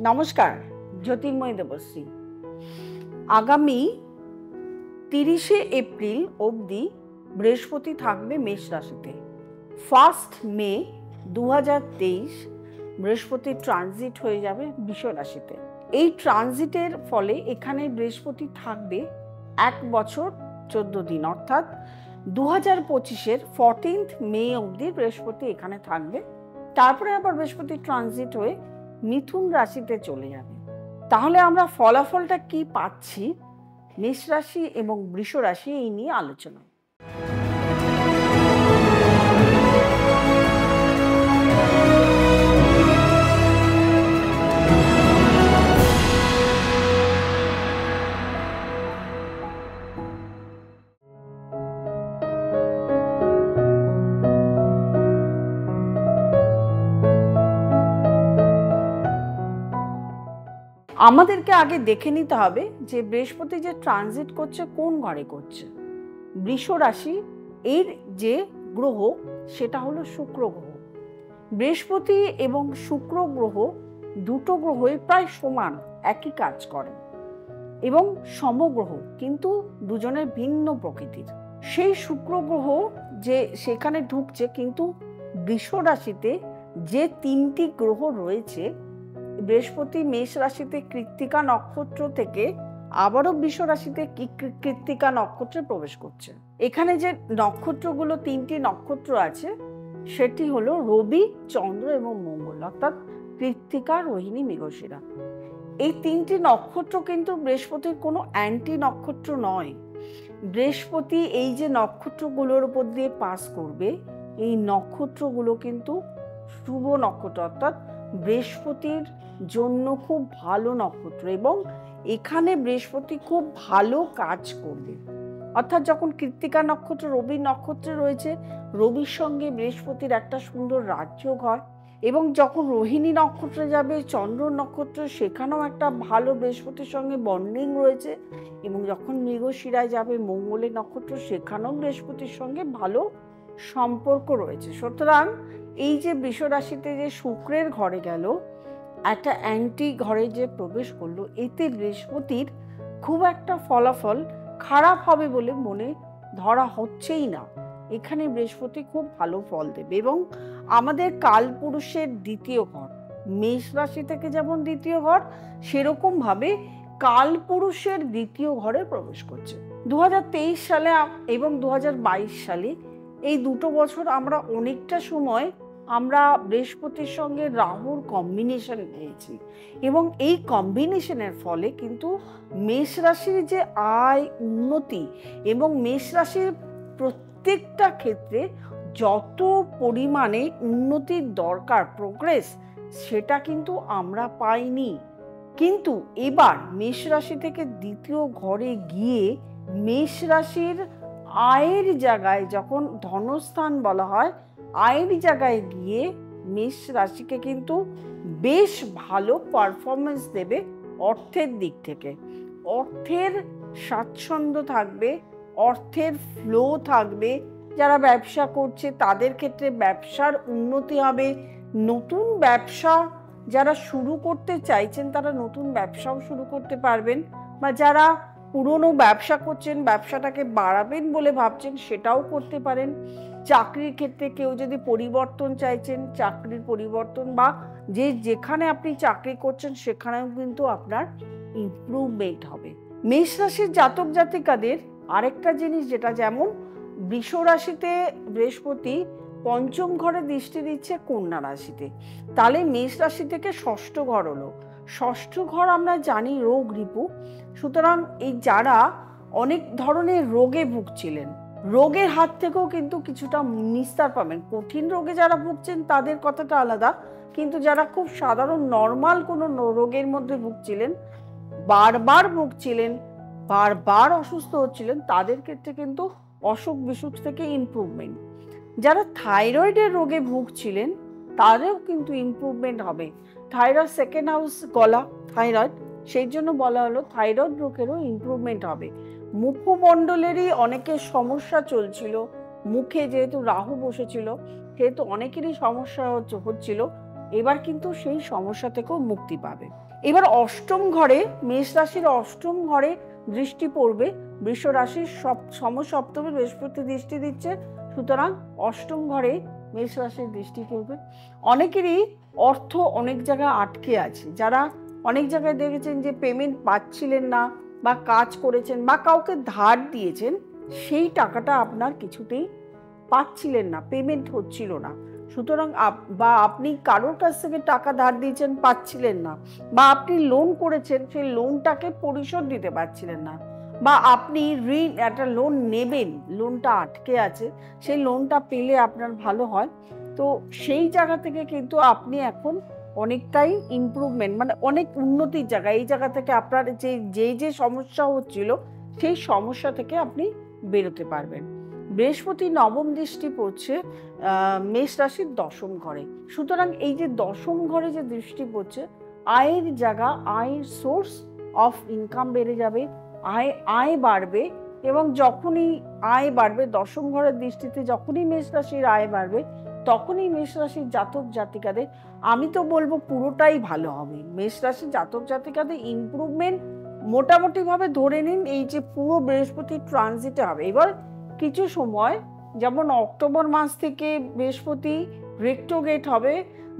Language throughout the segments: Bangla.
নমস্কার, জ্যোতির্ময় দেবশ্রী। আগামী 30শে এপ্রিল অবধি বৃহস্পতি থাকবে মেষ রাশিতে। 1 মে 2023 বৃহস্পতির ট্রানজিট হয়ে যাবে বৃষ রাশিতে। এই ট্রানজিটের ফলে এখানে বৃহস্পতি থাকবে 1 বছর 14 দিন, অর্থাৎ 2025-এর 14 মে অবধি বৃহস্পতি এখানে থাকবে। তারপরে আবার বৃহস্পতি ট্রানজিট হয়ে মিথুন রাশিতে চলে যাবে। তাহলে আমরা ফলাফলটা কি পাচ্ছি মেষ রাশি এবং বৃষ রাশি, এই নিয়ে আলোচনা। আমাদেরকে আগে দেখে নিতে হবে যে বৃহস্পতি যে ট্রানজিট করছে কোন ঘরে করছে। বৃষ রাশি এর যে গ্রহ সেটা হলো শুক্র গ্রহ। বৃহস্পতি এবং শুক্র গ্রহ দুটো গ্রহই প্রায় সমান, একই কাজ করে এবং সমগ্রহ, কিন্তু দুজনের ভিন্ন প্রকৃতির। সেই শুক্র গ্রহ যে সেখানে ঢুকছে, কিন্তু বৃষ রাশিতে যে 3টি গ্রহ রয়েছে, বৃহস্পতি মেষ রাশিতে কৃত্তিকা নক্ষত্র থেকে আবারও বৃষ রাশিতে কৃত্তিকা নক্ষত্রে প্রবেশ করছে। এখানে যে নক্ষত্রগুলো, 3টি নক্ষত্র আছে, সেটি হলো রবি, চন্দ্র এবং মঙ্গল, অর্থাৎ কৃত্তিকা, রোহিণী, মৃগশিরা। এই 3টি নক্ষত্র কিন্তু বৃহস্পতির কোনো অ্যান্টি নক্ষত্র নয়। বৃহস্পতি এই যে নক্ষত্রগুলোর উপর দিয়ে পাস করবে, এই নক্ষত্রগুলো কিন্তু শুভ নক্ষত্র, অর্থাৎ বৃহস্পতির জন্য খুব ভালো নক্ষত্র, এবং এখানে বৃহস্পতি খুব ভালো কাজ করবে। অর্থাৎ যখন কৃত্তিকা নক্ষত্র রবি নক্ষত্রে রয়েছে, রবির সঙ্গে বৃহস্পতির একটা সুন্দর রাজযোগ হয়, এবং যখন রোহিণী নক্ষত্রে যাবে চন্দ্র নক্ষত্র, সেখানেও একটা ভালো বৃহস্পতির সঙ্গে বন্ডিং রয়েছে, এবং যখন মৃগশিরায় যাবে মঙ্গলের নক্ষত্র, সেখানেও বৃহস্পতির সঙ্গে ভালো সম্পর্ক রয়েছে। সুতরাং এই যে বৃষ রাশিতে যে শুক্রের ঘরে গেল, একটা অ্যান্টি ঘরে যে প্রবেশ করলো, এতে বৃহস্পতির খুব একটা ফলাফল খারাপ হবে বলে মনে ধরা হচ্ছেই না। এখানে বৃহস্পতি খুব ভালো ফল দেবে, এবং আমাদের কালপুরুষের দ্বিতীয় ঘর, মেষ রাশি থেকে যেমন দ্বিতীয় ঘর, সেরকম ভাবে কালপুরুষের দ্বিতীয় ঘরে প্রবেশ করছে 2023 সালে এবং 2022 সালে। এই দুটো বছর আমরা অনেকটা সময় আমরা বৃহস্পতির সঙ্গে রাহুর কম্বিনেশন পেয়েছি, এবং এই কম্বিনেশনের ফলে কিন্তু মেষ রাশির যে আয়, উন্নতি, এবং মেষ রাশির প্রত্যেকটা ক্ষেত্রে যত পরিমাণে উন্নতির দরকার, প্রোগ্রেস, সেটা কিন্তু আমরা পাইনি। কিন্তু এবার মেষ রাশি থেকে দ্বিতীয় ঘরে গিয়ে মেষ রাশির আয়ের জায়গায়, যখন ধনস্থান বলা হয়, আয়ের জায়গায় গিয়ে মেষ রাশিকে কিন্তু বেশ ভালো পারফরমেন্স দেবে। অর্থের দিক থেকে অর্থের স্বাচ্ছন্দ্য থাকবে, অর্থের ফ্লো থাকবে। যারা ব্যবসা করছে তাদের ক্ষেত্রে ব্যবসার উন্নতি হবে। নতুন ব্যবসা যারা শুরু করতে চাইছেন, তারা নতুন ব্যবসাও শুরু করতে পারবেন, বা যারা পুরনো ব্যবসা করছেন, ব্যবসাটাকে বাড়াবেন বলে ভাবছেন, সেটাও করতে পারেন। চাকরির ক্ষেত্রে কেউ যদি পরিবর্তন চাইছেন, চাকরির পরিবর্তন, বা যেখানে আপনি চাকরি করছেন সেখানেও কিন্তু আপনার ইমপ্রুভমেন্ট হবে। মেষ রাশির জাতক জাতিকাদের আরেকটা জিনিস, যেটা যেমন বৃষ রাশিতে বৃহস্পতি পঞ্চম ঘরে দৃষ্টি দিচ্ছে কন্যা রাশিতে, তাহলে মেষ রাশি থেকে ষষ্ঠ ঘর হলো। ষষ্ঠ ঘর আমরা জানি রোগ রিপু। সুতরাং এই যারা অনেক ধরনের রোগে ভুগছিলেন, রোগের হাত থেকেও কিন্তু কিছুটা নিস্তার পাবেন। কঠিন রোগে যারা ভুগছেন তাদের কথাটা আলাদা, কিন্তু যারা খুব সাধারণ নর্মাল কোনো রোগের মধ্যে ভুগছিলেন, বারবার ভুগছিলেন, বারবার অসুস্থ হচ্ছিলেন, তাদের ক্ষেত্রে কিন্তু অসুখ বিসুখ থেকে ইমপ্রুভমেন্ট। যারা থাইরয়েডের রোগে ভুগছিলেন তাদেরও কিন্তু ইমপ্রুভমেন্ট হবে। থাইরয়েড সেকেন্ড হাউস গলা, থাইরয়েড, সেই জন্য বলা হলো থাইরয়েড রোগেরও ইমপ্রুভমেন্ট হবে। মুখমণ্ডলেরই অনেকের সমস্যা চলছিল, মুখে যেহেতু রাহু বসেছিল সেহেতু অনেকেরই সমস্যা হচ্ছিল, এবার কিন্তু সেই সমস্যা থেকেও মুক্তি পাবে। এবার অষ্টম ঘরে, মেষ রাশির অষ্টম ঘরে দৃষ্টি পড়বে। বৃষ রাশির সমসপ্তমে বৃহস্পতি দৃষ্টি দিচ্ছে, সুতরাং অষ্টম ঘরে মেষ রাশির দৃষ্টি পড়বে। অনেকেরই অর্থ অনেক জায়গায় আটকে আছে, যারা অনেক জায়গায় দেখেছেন যে পেমেন্ট পাচ্ছিলেন না, বা কাজ করেছেন বা কাউকে ধার দিয়েছেন, সেই টাকাটা আপনার কিছুতেই পাচ্ছিলেন না, পেমেন্ট হচ্ছিল না। সুতরাং বা আপনি কারোর কাছ থেকে টাকা ধার দিয়েছেন, পাচ্ছিলেন না, বা আপনি লোন করেছেন, সেই লোনটাকে পরিশোধ দিতে পারছিলেন না, বা আপনি একটা লোন নেবেন, লোনটা আটকে আছে, সেই লোনটা পেলে আপনার ভালো হয়। তো সেই জায়গা থেকে কিন্তু আপনি এখন অনেকটাই ইমপ্রুভমেন্ট, মানে অনেক উন্নতির জায়গা, এই জায়গা থেকে আপনার যে সমস্যা হচ্ছিল সেই সমস্যা থেকে আপনি বেরোতে পারবেন। বৃহস্পতি নবম দৃষ্টি পড়ছে মেষ রাশির দশম ঘরে, সুতরাং এই যে দশম ঘরে যে দৃষ্টি পড়ছে, আয়ের জায়গা, আয়ের সোর্স অফ ইনকাম বেড়ে যাবে, আয় বাড়বে। এবং যখনই আয় বাড়বে, দশম ঘরের দৃষ্টিতে যখনই মেষ রাশির আয় বাড়বে, তখনই মেষ রাশির জাতক জাতিকাদের, আমি তো বলবো পুরোটাই ভালো হবে। মেষ রাশির জাতক জাতিকাদের ইমপ্রুভমেন্ট মোটামুটিভাবে ধরে নিন এই যে পুরো বৃহস্পতি ট্রানজিটে হবে। এবার কিছু সময়, যেমন অক্টোবর মাস থেকে বৃহস্পতি রেট্রোগ্রেড হবে,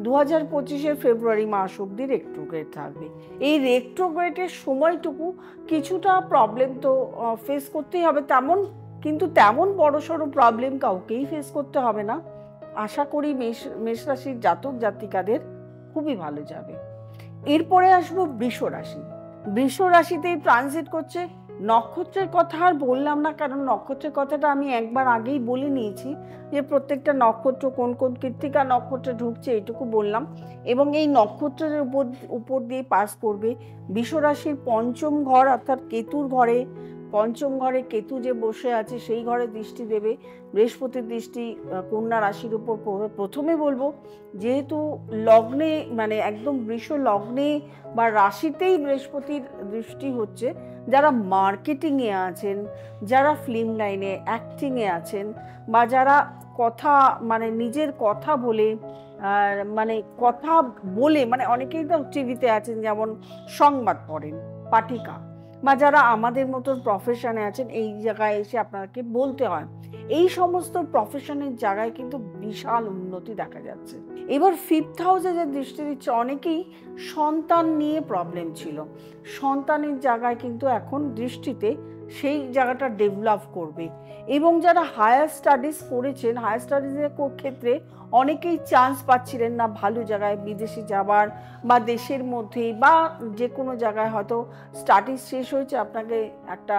2025 ফেব্রুয়ারি মাস অবধি রেট্রোগ্রেড থাকবে। এই রেট্রোগ্রেডের সময়টুকু কিছুটা প্রবলেম তো ফেস করতেই হবে, তেমন বড়সড় প্রবলেম কাউকেই ফেস করতে হবে না। আশা করি মেষ রাশির জাতক জাতিকাদের খুবই ভালো যাবে। এরপরে আসবো বৃষ রাশি। বৃষ রাশিতেই ট্রানজিট করছে। নক্ষত্রের কথা আর বললাম না, কারণ নক্ষত্রের কথাটা আমি একবার আগেই বলে নিয়েছি, যে প্রত্যেকটা নক্ষত্র কোন কোন কৃত্তিকা নক্ষত্রে ঢুকছে এইটুকু বললাম। এবং এই নক্ষত্রের উপর দিয়ে পাস করবে বৃষ রাশির পঞ্চম ঘর, অর্থাৎ কেতুর ঘরে। পঞ্চম ঘরে কেতু যে বসে আছে, সেই ঘরে দৃষ্টি দেবে। বৃহস্পতির দৃষ্টি কন্যা রাশির উপর পড়বে। প্রথমে বলবো, যেহেতু লগ্নে, মানে একদম বৃষ লগ্নে বা রাশিতেই বৃহস্পতির দৃষ্টি হচ্ছে, যারা মার্কেটিংয়ে আছেন, যারা ফিল্ম লাইনে অ্যাক্টিংয়ে আছেন, বা যারা নিজের কথা বলে, মানে অনেকেই তো টিভিতে আছেন, যেমন সংবাদ পড়েন, পাঠিকা, বা যারা আমাদের মতন প্রফেশনে আছেন, এই জায়গায় এসে আপনাকে বলতে হয়, এই সমস্ত প্রফেশনের জায়গায় কিন্তু বিশাল উন্নতি দেখা যাচ্ছে। এবার ফিফথ হাউসে যে দৃষ্টি দিচ্ছে, অনেকেই সন্তান নিয়ে প্রবলেম ছিল, সন্তানের জায়গায় কিন্তু এখন দৃষ্টিতে সেই জায়গাটা ডেভেলপ করবে। এবং যারা হায়ার স্টাডিজ করেছেন, হায়ার স্টাডিজের ক্ষেত্রে অনেকেই চান্স পাচ্ছিলেন না ভালো জায়গায় বিদেশে যাবার, বা দেশের মধ্যেই, বা যে কোনো জায়গায় হয়তো স্টাডিজ শেষ হয়েছে, আপনাকে একটা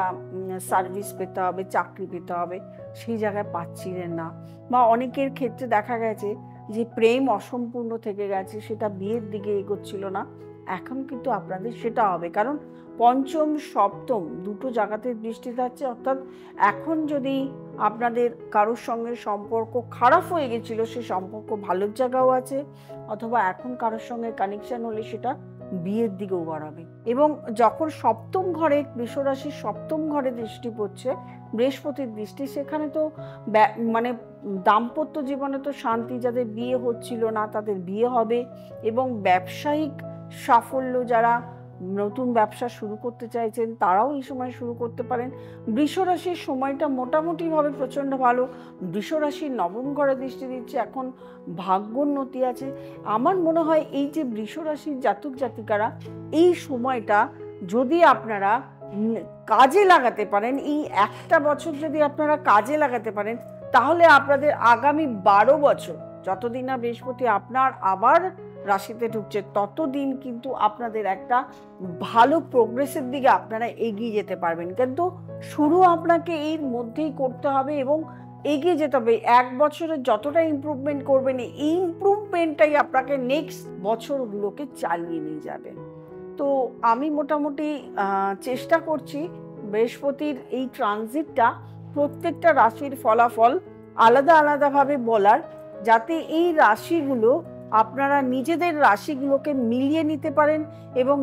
সার্ভিস পেতে হবে, চাকরি পেতে হবে, সেই জায়গায় পাচ্ছিলেন না। বা অনেকের ক্ষেত্রে দেখা গেছে যে প্রেম অসম্পূর্ণ থেকে গেছে, সেটা বিয়ের দিকে এগোচ্ছিল না। এখন কিন্তু আপনাদের সেটা হবে, কারণ পঞ্চম সপ্তম দুটো জায়গাতে দৃষ্টি থাকছে। অর্থাৎ এখন যদি আপনাদের কারোর সঙ্গে সম্পর্ক খারাপ হয়ে গেছিল, সে সম্পর্ক ভালোর জায়গাও আছে, অথবা এখন কারোর সঙ্গে কানেকশন হলে সেটা বিয়ের দিকেও বাড়াবে। এবং যখন সপ্তম ঘরে, বৃষ রাশির সপ্তম ঘরে দৃষ্টি পড়ছে বৃহস্পতির দৃষ্টি, সেখানে তো মানে দাম্পত্য জীবনে তো শান্তি, যাদের বিয়ে হচ্ছিল না তাদের বিয়ে হবে। এবং ব্যবসায়িক সাফল্য, যারা নতুন ব্যবসা শুরু করতে চাইছেন তারাও এই সময় শুরু করতে পারেন। বৃষ রাশির সময়টা মোটামুটিভাবে প্রচণ্ড ভালো। বৃষ রাশির নবম ঘরে দৃষ্টি দিচ্ছে, এখন ভাগ্যোন্নতি আছে। আমার মনে হয় এই যে বৃষ রাশির জাতক জাতিকারা, এই সময়টা যদি আপনারা কাজে লাগাতে পারেন, এই একটা বছর যদি আপনারা কাজে লাগাতে পারেন, তাহলে আপনাদের আগামী 12 বছর, যতদিন না বৃহস্পতি আপনার আবার রাশিতে ঢুকছে, ততদিন কিন্তু আপনাদের একটা ভালো প্রোগ্রেসের দিকে আপনারা এগিয়ে যেতে পারবেন। কিন্তু শুরু আপনাকে এর মধ্যেই করতে হবে এবং এগিয়ে যেতে হবে। এক বছরে যতটা ইমপ্রুভমেন্ট করবেন, এই ইমপ্রুভমেন্টটাই আপনাকে নেক্সট বছরগুলোকে চালিয়ে নিয়ে যাবে। তো আমি মোটামুটি চেষ্টা করছি বৃহস্পতির এই ট্রানজিটটা প্রত্যেকটা রাশির ফলাফল আলাদা আলাদাভাবে বলার, যাতে এই রাশিগুলো আপনারা নিজেদের রাশিগুলোকে মিলিয়ে নিতে পারেন এবং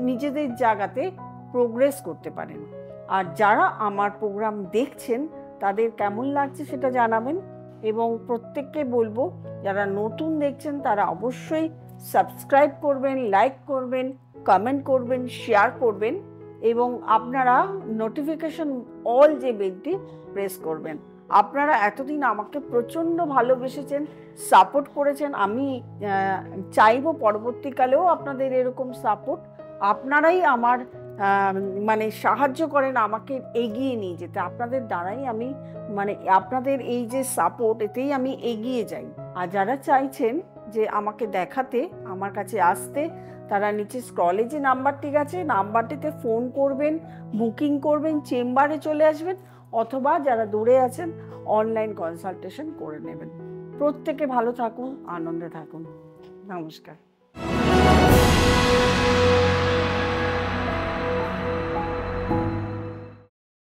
নিজেদের জায়গাতে প্রোগ্রেস করতে পারেন। আর যারা আমার প্রোগ্রাম দেখছেন তাদের কেমন লাগছে সেটা জানাবেন। এবং প্রত্যেককে বলবো, যারা নতুন দেখছেন তারা অবশ্যই সাবস্ক্রাইব করবেন, লাইক করবেন, কমেন্ট করবেন, শেয়ার করবেন এবং আপনারা নোটিফিকেশন অল যে বেলটি প্রেস করবেন। আপনারা এতদিন আমাকে প্রচণ্ড ভালোবেসেছেন, সাপোর্ট করেছেন। আমি চাইবো পরবর্তীকালেও আপনাদের এরকম সাপোর্ট। আপনারাই আমার মানে সাহায্য করেন আমাকে এগিয়ে নিয়ে যেতে। আপনাদের দ্বারাই আমি মানে আপনাদের এই যে সাপোর্ট, এতেই আমি এগিয়ে যাই। আর যারা চাইছেন যে আমাকে দেখাতে, আমার কাছে আসতে, তারা নিচে স্ক্রলে যে নাম্বারটি আছে, নাম্বারটিতে ফোন করবেন, বুকিং করবেন, চেম্বারে চলে আসবেন, অথবা যারা দূরে আছেন অনলাইন কনসালটেশন করে নেবেন। প্রত্যেকে ভালো থাকুন, আনন্দে থাকুন। নমস্কার।